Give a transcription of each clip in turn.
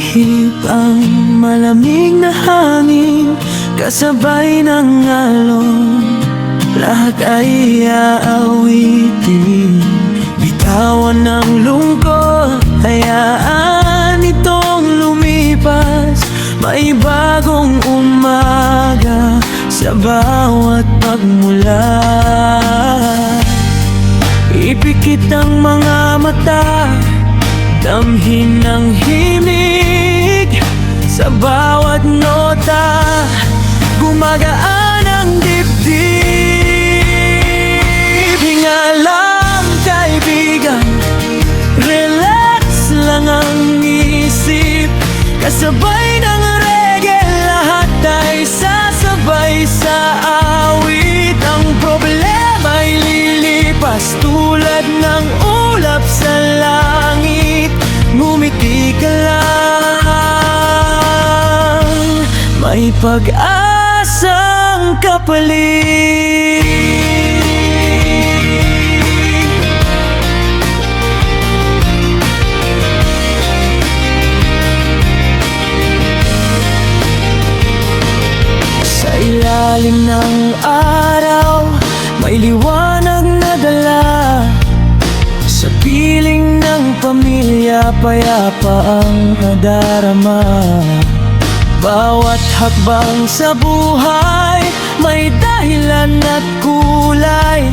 ihip ang malamig na hangin, kasabay ng alon, lahat ay aawitin. Bitawan ng lungkot, hayaan itong lumipas. May bagong umaga sa bawat pagmula. Ipikit ang mga mata, damhin ang himig. Sa bawat nota, gumagaan ang dibdib. Hinga lang kaibigan, relax lang ang isip. Kasabay ng reggae, lahat ay sasabay sa awit. Ang problema'y lilipas tulad ng ulap sa langit. Ngumiti ka lang, may pag-asang kapalit. Sa ilalim ng araw, may liwanag na dala. Sa piling ng pamilya, payapa ang nadarama. Bawat hakbang sa buhay, may dahilan at kulay.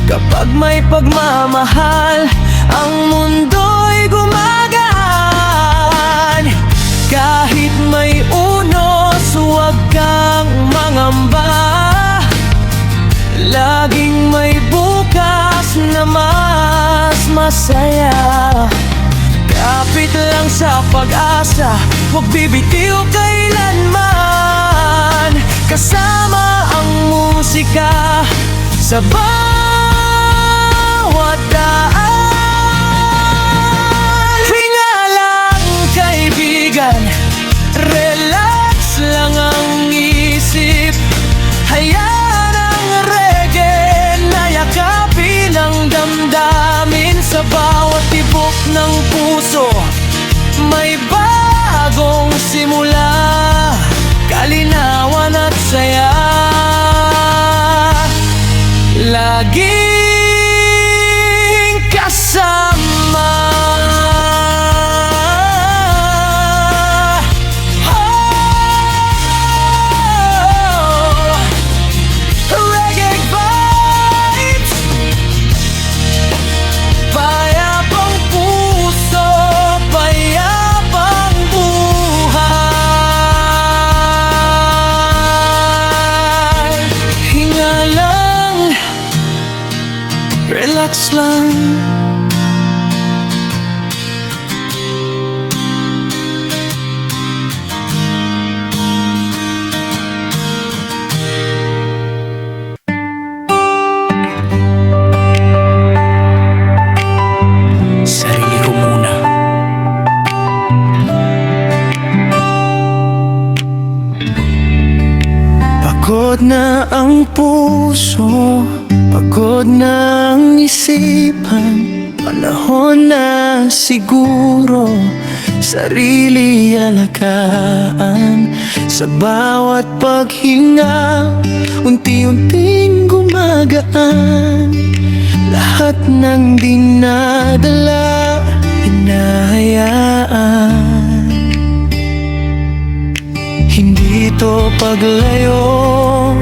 Kapag may pagmamahal, ang mundo'y gumagaan. Kahit may unos, huwag kang mangamba. Laging may bukas na mas masaya. Kapit lang sa pag-asa, huwag bibitiw kailanman. Kasama ang musika sa bawat daan. Hinga lang kaibigan, relax lang ang isip. Hayaan ang reggae na yakapin ang damdamin. Sa bawat tibok ng puso, may bagong simula. Kalinawan at saya, laging kasama. Reggae vibes, payapang puso, payapang buhay. Hinga lang, relax lang. Sarili ko muna. Pagod na ang puso, pagod na ang isipan. Panahon na siguro sarili alagaan. Sa bawat paghinga, unti-unting gumagaan. Lahat ng dinadala, hinahayaan. Hindi to paglayo,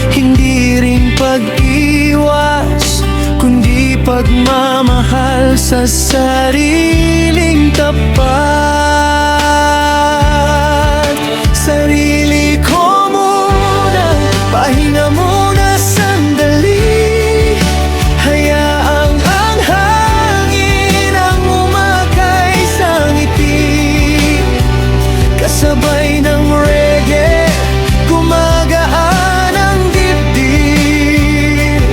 hindi rin pag-iwas, kundi pagmamahal sa sariling tapat. Sarili ko muna, pahinga muna sandali. Hayaang ang hangin ang umakay sa ngiti. Kasabay ng reggae, gumagaan ang dibdib.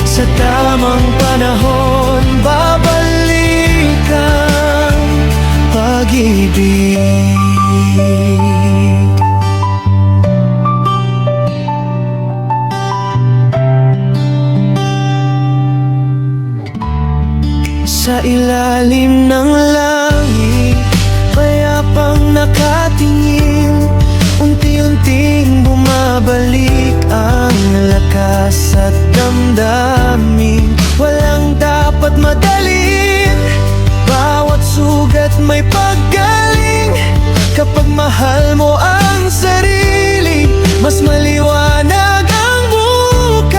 Sa tamang panahon, babalik ang pag-ibig. Sa ilalim ng langit, payapa mahal mo ang sarili, mas maliwanag ang bukas.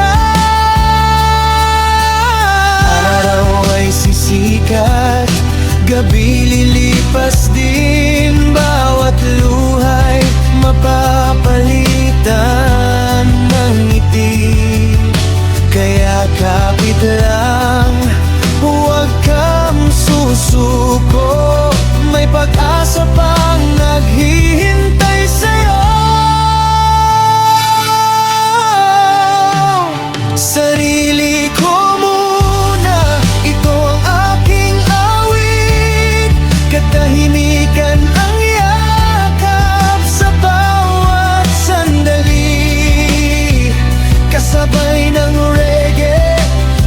Araw ay sisikat, gabi lilipas din, bawat luhay mapapalitan ng ngiti. Kaya kapit lang, huwag kang susuko, may pag-asa pang naghihintay sa'yo. Sarili ko muna, ito ang aking awit, katahimikan ang yakap sa bawat sandali, kasabay ng reggae,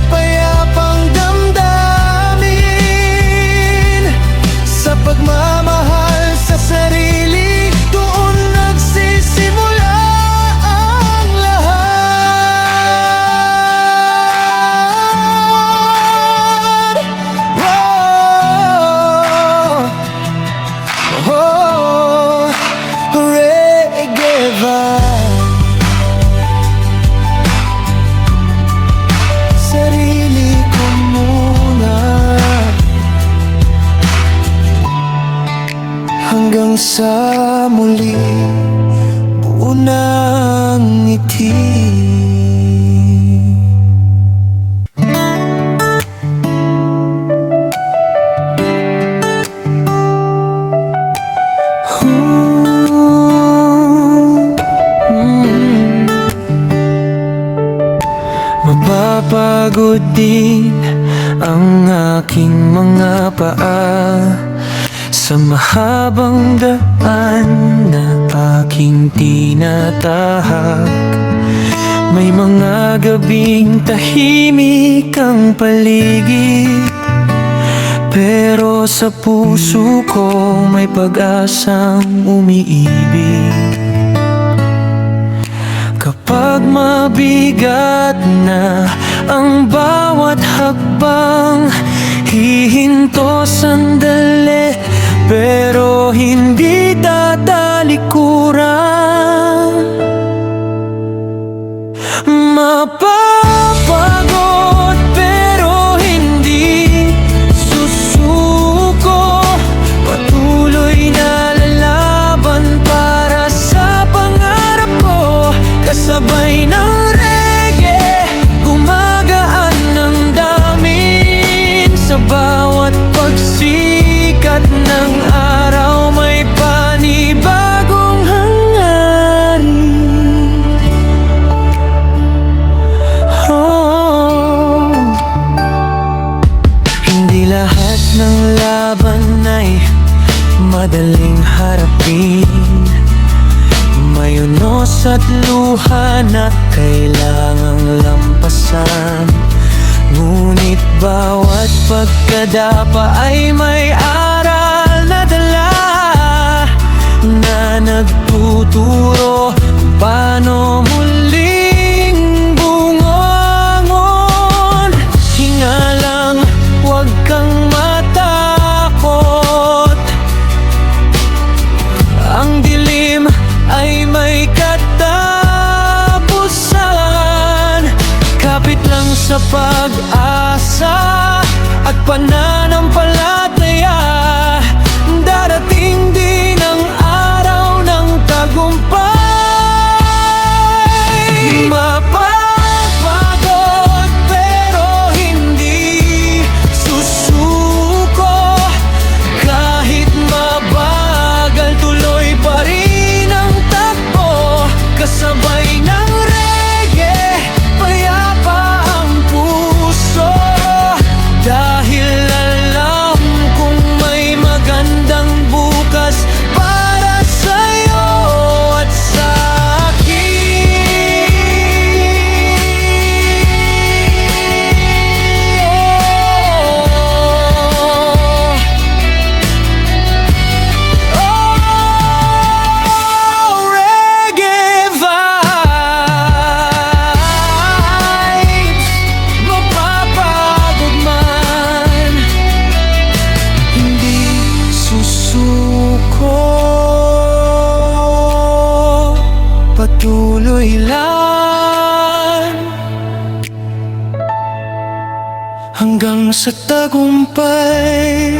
payapang damdamin. Sa pagmamahal sa sarili, doon nagsisimula ang lahat. Oh, reggae vibe. Sarili ko muna, hanggang sa muli, buo ng ngiti. Mapapagod din ang aking mga paa sa mahabang daan na aking tinatahak. May mga gabing tahimik ang paligid, pero sa puso ko may pag-asang umiibig. Kapag mabigat na ang bawat hakbang, hihinto sandali, pero hindi tatalikuran. Mapapagod pero hindi susuko, patuloy na lalaban para sa pangarap ko. Kasabay ng reggae, gumagaan ng damin. Sa bawat pagsikat ng araw, may panibagong hangarin. Oh, hindi lahat ng laban ay madaling harapin. May unos at luha na kailangang lampasan, ngunit bawat pagkadapa ay may aral na dala, na nagtuturo kung paano muling bungongon. Hinga lang, huwag kang matakot, ang dilim ay may katapusan. Kapit lang sa pag-asa at pananampalataya, darating din ang araw ng tagumpay. Mapapagod pero hindi susuko, kahit mabagal tuloy pa rin ang takbo. Kasabay ng reggae, payapa ang puso, dahil hanggang sa tagumpay.